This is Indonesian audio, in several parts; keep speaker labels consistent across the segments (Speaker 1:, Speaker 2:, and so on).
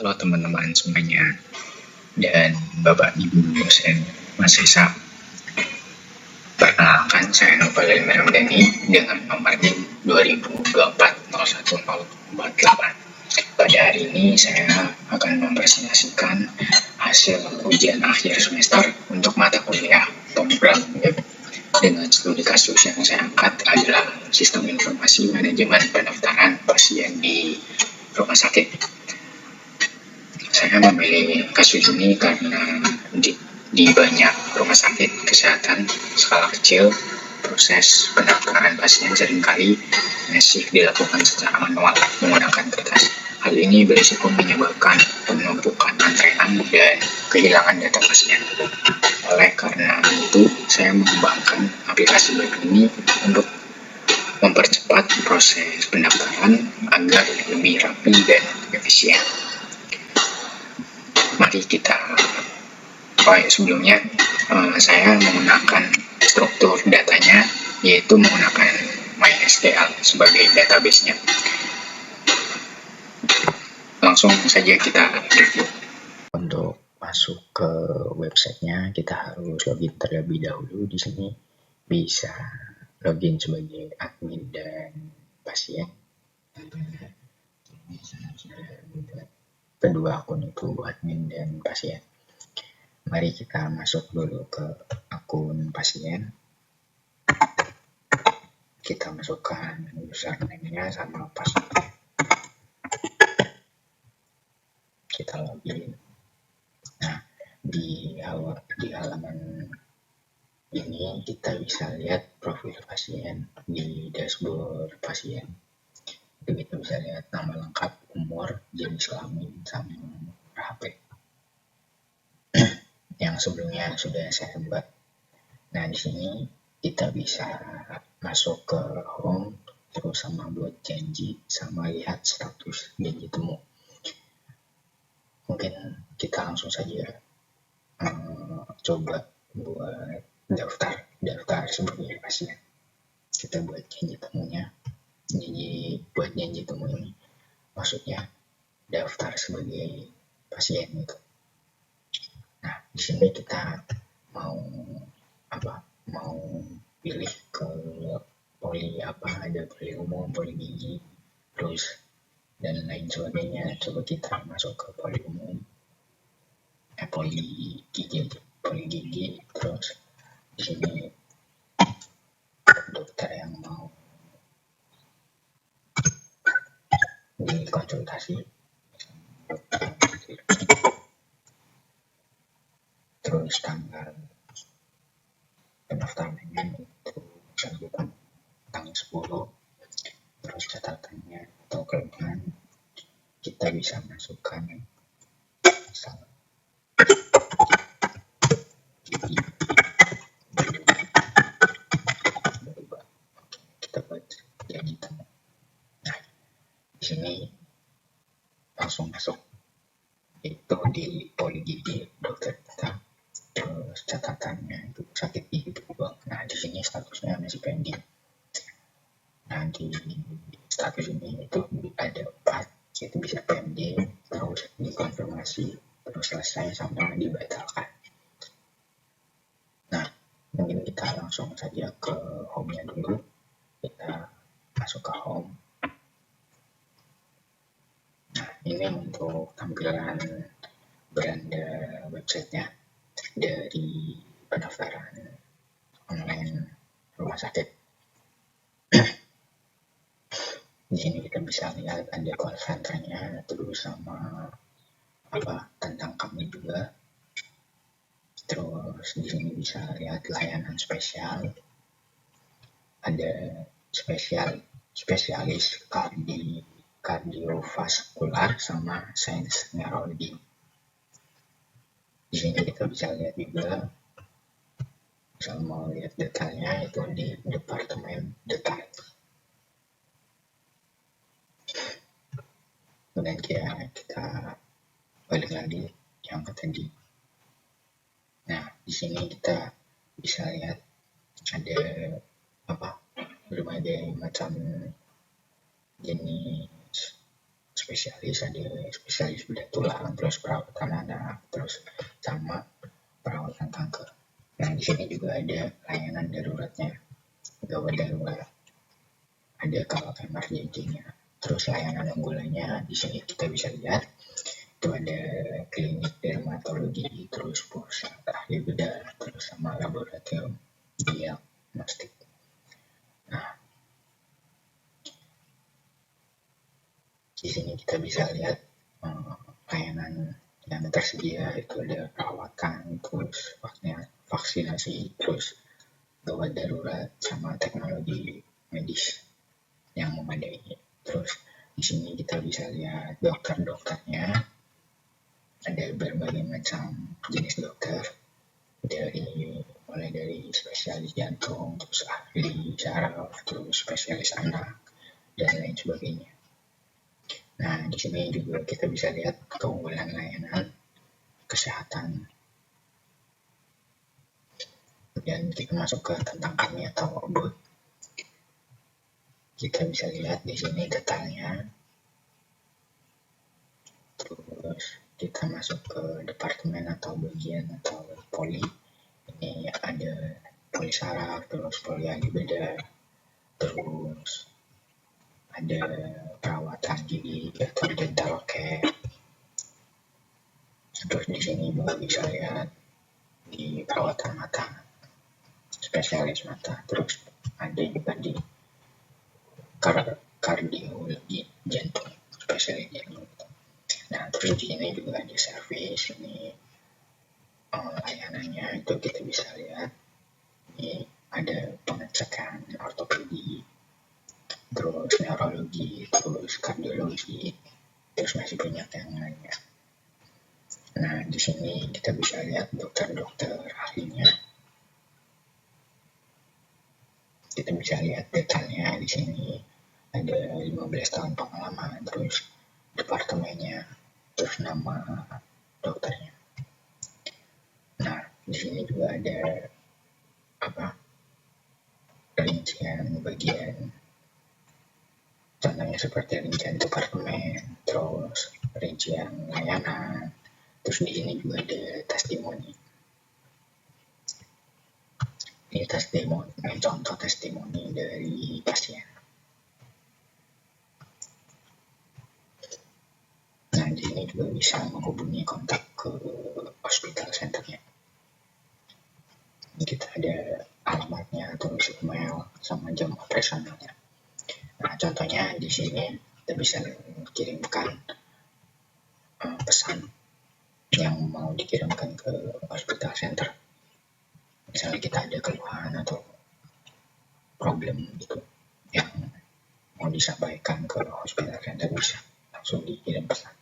Speaker 1: Halo teman-teman semuanya dan Bapak Ibu dosen Mas Esa. Perkenalkan, saya Novel Ramdhani dengan nomor NIM 2024-01048. Pada hari ini saya akan mempresentasikan hasil ujian akhir semester untuk mata kuliah program web dengan studi kasus yang saya angkat adalah Sistem Informasi Manajemen Pendaftaran Pasien di Rumah Sakit. Saya memilih kasus ini karena di banyak rumah sakit kesehatan skala kecil, proses pendaftaran pasien seringkali masih dilakukan secara manual menggunakan kertas. Hal ini berisiko menyebabkan penumpukan antrean dan kehilangan data pasien. Oleh karena itu, saya mengembangkan aplikasi web ini untuk mempercepat proses pendaftaran agar lebih rapi dan efisien. Mari kita sebelumnya saya menggunakan struktur datanya, yaitu menggunakan MySQL sebagai database-nya. Langsung saja kita review. Untuk masuk ke websitenya, kita harus login terlebih dahulu. Di sini bisa login sebagai admin dan pasien. Kedua akun itu admin dan pasien. Mari kita masuk dulu ke akun pasien. Kita masukkan username-nya sama password. Kita login. Nah, di halaman ini kita bisa lihat profil pasien di dashboard pasien. Kita bisa lihat nama lengkap, umur, jenis kelamin, sama nomor HP yang sebelumnya sudah saya buat. Nah, di sini kita bisa masuk ke home, terus sama buat janji, sama lihat status janji temu. Mungkin kita langsung saja coba buat daftar sebagai pasien. Kita buat janji temunya. Buat janji temu ini maksudnya daftar sebagai pasien itu. Nah, di sini kita mau pilih ke poli apa, ada poli umum, poli gigi, terus dan lain sebagainya. Coba kita masuk ke poli umum, poli gigi, terus di sini dokter yang mau dikonsultasi, terus tanggal pendaftarannya itu misalkan tanggal 10, terus catatannya atau kelemahan kita bisa masukkan misal berubah. Kita buat janji temu. Nah, di sini langsung masuk itu di poli gigi dokter kita, terus catatannya itu sakit gigi berubah. Nah, di sini statusnya masih pending. Nah, di status ini itu ada 4, yaitu bisa pending, terus dikonfirmasi, terus selesai, sama dibatalkan. Nah, mungkin kita langsung saja ke home-nya dulu. Kita masuk ke home. Nah, ini untuk tampilan beranda websitenya dari pendaftaran online rumah sakit. Di sini kita bisa lihat ada call center-nya, terus sama tentang kami juga. Terus di sini bisa lihat layanan spesial. Ada spesialis kardiovaskular sama sains neurologi. Di sini kita bisa lihat juga, misal mau lihat detailnya itu di departemen detail. Kemudian kita balik lagi yang ke tadi. Nah, di sini kita bisa lihat ada berbagai macam jenis spesialis, ada spesialis bedah tulang, terus perawatan anak, terus sama perawatan kanker. Nah, di sini juga ada layanan daruratnya, gawat darurat, ada kalau emergency-nya. Terus layanan unggulannya di sini kita bisa lihat itu ada klinik dermatologi, terus pusat ahli bedah, terus sama laboratorium diagnostik. Nah, di sini kita bisa lihat layanan yang tersedia, itu ada perawatan, terus vaksinasi, terus gawat darurat, sama teknologi medis yang memadai. Terus di sini kita bisa lihat dokter-dokternya, ada berbagai macam jenis dokter, mulai dari spesialis jantung, terus ahli saraf, terus spesialis anak, dan lain sebagainya. Nah, di sini juga kita bisa lihat keunggulan layanan kesehatan. Kemudian kita masuk ke tentang kami atau booth. Kita bisa lihat di sini detailnya. Terus kita masuk ke departemen atau bagian atau poli. Ini ada poli saraf, terus poli ahli bedah, terus ada perawatan gigi atau dental care. Terus di sini juga bisa lihat di perawatan mata, spesialis mata. Terus ada juga di kardiologi jantung, spesialis jantung. Nah, terus di sini juga ada servis, ini layanannya itu kita bisa lihat. Ini ada pengecekan ortopedi, terus neurologi, terus kardiologi, terus masih banyak yang lainnya. Nah, di sini kita bisa lihat dokter-dokter ahlinya. Kita bisa lihat detailnya di sini. Ada 15 tahun pengalaman, terus departemennya, terus nama dokternya. Nah, di sini juga ada rincian bagian, contohnya seperti rincian departemen, terus rincian layanan. Terus di sini juga ada testimoni. Ini contoh testimoni dari pasien. Nah, di sini juga bisa menghubungi kontak ke hospital centernya. Ini kita ada alamatnya, terus email, sama jam operasionalnya. Nah, contohnya di sini kita bisa kirimkan pesan yang mau dikirimkan ke hospital center. Misalnya kita ada keluhan atau problem gitu yang mau disampaikan ke hospital center, bisa langsung dikirim pesan.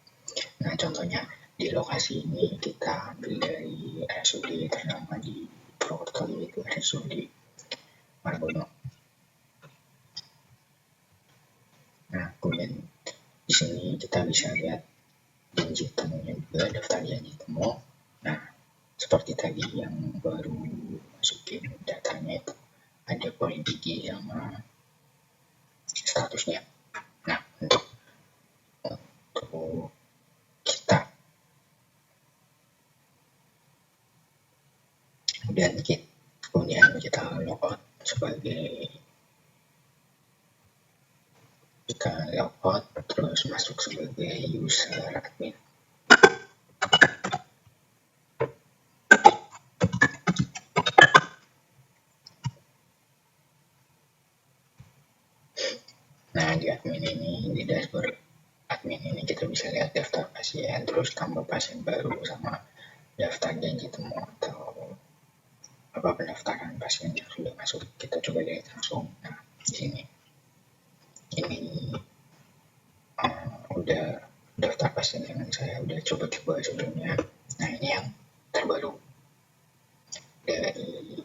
Speaker 1: Nah, contohnya di lokasi ini kita ambil dari RSUD ternama di Purwokerto, yaitu RSUD Margono. Nah, kemudian di sini kita bisa lihat janji temunya juga, daftar janji temu. Nah, seperti tadi yang baru masukin datanya itu ada poin gigi sama statusnya. Nah, untuk kita kemudian kita logout terus masuk sebagai user admin. Nah, di admin ini, di dashboard admin ini kita bisa lihat daftar pasien, terus tambah pasien baru, sama daftar janji temu atau pendaftaran pasien yang sudah masuk. Kita coba lihat langsung. Nah, di sini ini udah daftar pasien yang saya udah coba-coba sebelumnya. Nah, ini yang terbaru dari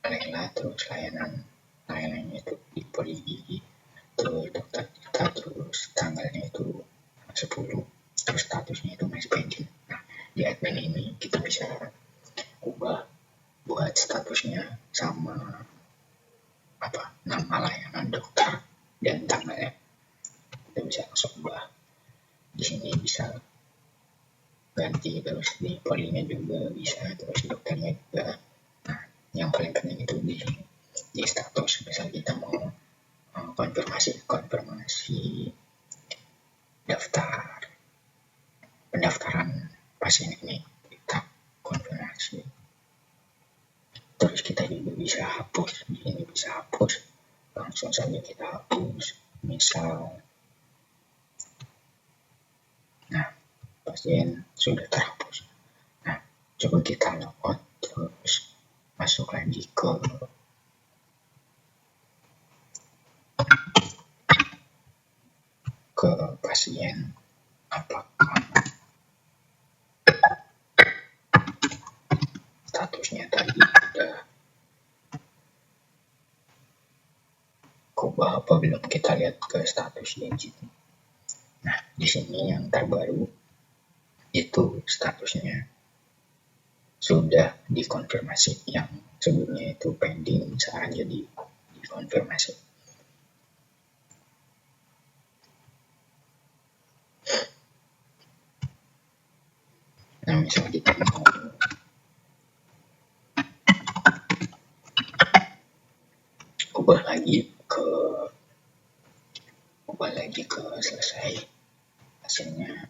Speaker 1: Lela, terus layanannya itu di poli gigi, terus dokter kita, terus tanggalnya itu 10, terus statusnya itu masih pending. Nah, di admin ini kita bisa ubah buat statusnya sama nama layanan dokter dan tanggalnya, kita bisa langsung ubah. Di sini bisa ganti, terus di polinya juga bisa, terus dokternya juga. Nah, yang paling penting itu di status. Misal kita mau konfirmasi daftar pendaftaran pasien ini, kita konfirmasi. Terus kita juga bisa hapus, di sini bisa hapus, langsung saja kita hapus. Misal, nah, pasien sudah terhapus. Nah, coba kita logout, terus masuk lagi ke pasien, apakah statusnya tadi udah kubah apa belum, kita lihat ke status digit. Nah, di sini yang terbaru itu statusnya sudah dikonfirmasi, yang sebelumnya itu pending sekarang jadi dikonfirmasi. Nah, misalnya kita mau ubah lagi ke selesai hasilnya,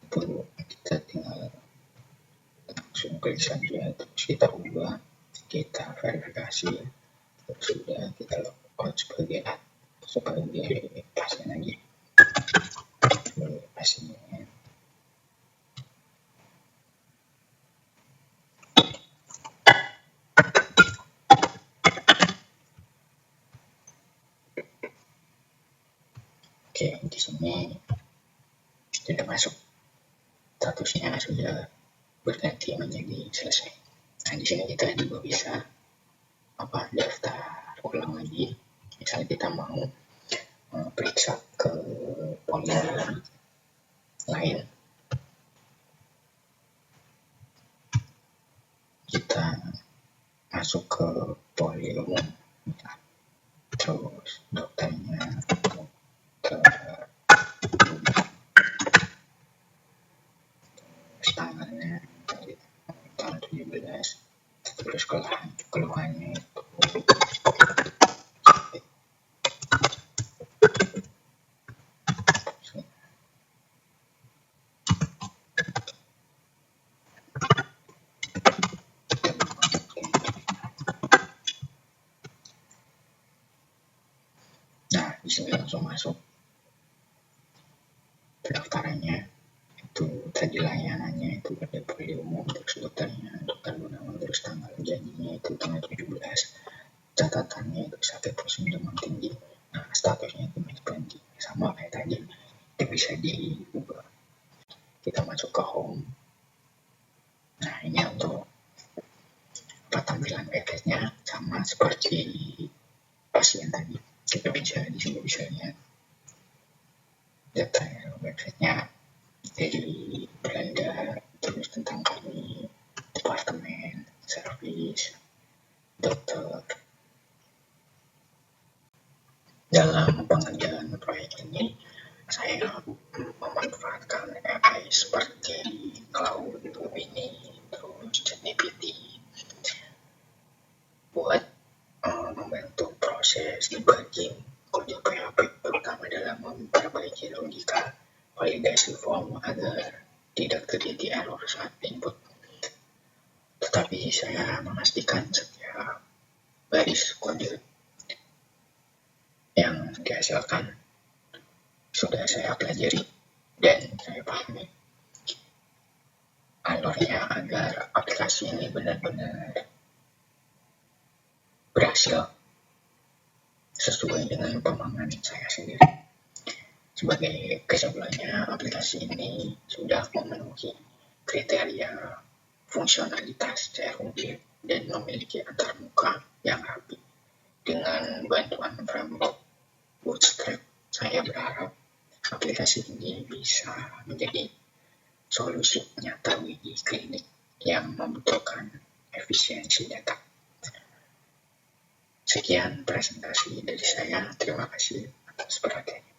Speaker 1: itu kita tinggal langsung klik saja, terus kita ubah, kita verifikasi, terus sudah kita logout sebagai pasien lagi, sebagai pasien. Oke, di sini sudah masuk, statusnya sudah berganti menjadi selesai. Nah, di sini kita juga bisa daftar ulang lagi. Misalnya kita mau periksa ke poli lain, kita masuk ke poli umum, terus dokternya tanggalnya tahun 17, terus keluhannya itu di sini langsung masuk pendaftarannya. Itu tadi layanannya itu pada poli umum, terus dokternya dokter Gunawan, terus tanggal janjinya itu tanggal 17, catatannya itu sakit pusing demam tinggi. Nah, statusnya itu masih pending, sama kayak tadi, itu bisa diubah. Kita masuk ke home. Nah, ini untuk tampilan websitenya sama seperti pasien tadi. Kita bisa di sini bisa lihat detail websitenya dari Belanda, terus tentang kami, departemen, servis, dokter. Dalam pengerjaan proyek ini, saya memanfaatkan AI seperti Cloud, Gemini, terus ChatGPT buat membantu proses debugging kode PHP, terutama dalam memperbaiki logika validasi form agar tidak terjadi error saat input. Tetapi saya memastikan setiap baris kode yang dihasilkan sudah saya pelajari dan saya pahami alurnya agar aplikasi ini benar-benar berhasil sesuai dengan pemahaman saya sendiri. Sebagai kesimpulannya, aplikasi ini sudah memenuhi kriteria fungsionalitas CRUD dan memiliki antarmuka yang rapi. Dengan bantuan framework Bootstrap, saya berharap aplikasi ini bisa menjadi solusi nyata bagi klinik yang membutuhkan efisiensi data. Sekian presentasi dari saya. Terima kasih atas perhatiannya.